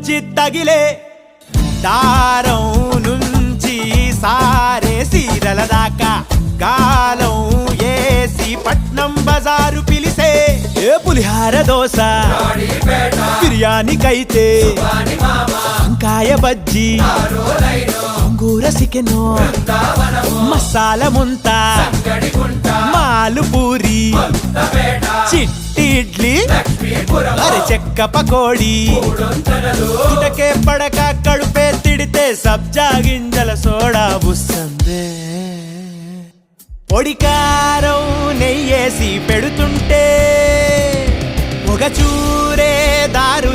నుంచి తగిలే దారం నుంచి సారే సీరల దాకా గాలం ఏసి పట్నం బజారు పిలిసే ఏ పులిహార దోశ బిర్యానీకైతే వంకాయ బజ్జీ అంగూర చికెను మసాల ముంత మాలు పూరి చిట్టి ఇడ్లీ అరే చెక్క పకోడీ ఇటకే పడక కడుపే తిడితే సబ్జా గింజల సోడా బుస్సందే పొడికారం నెయ్యేసి పెడుతుంటే ఒక చూరే దారు